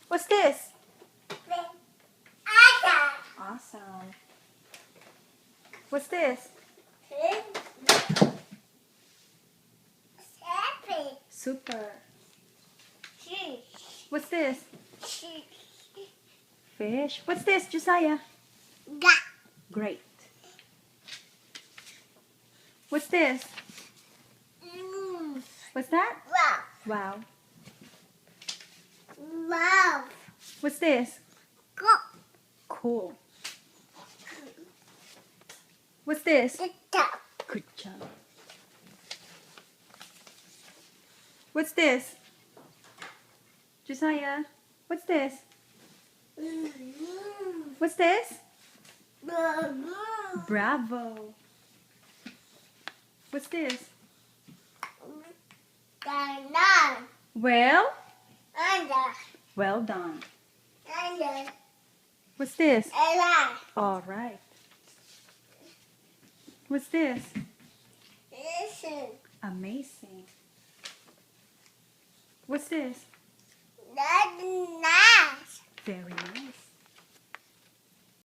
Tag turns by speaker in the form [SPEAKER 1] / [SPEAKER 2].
[SPEAKER 1] What's this? Awesome. What's this? Super. What's this? Fish. What's this, Josiah? Great. What's this? What's that? Wow. What's this? Cool. What's this? Good job. What's this? Josiah, what's this? What's this? Bravo. What's this? Well? Well done. What's this? All right. What's this? Amazing. What's this? Very nice.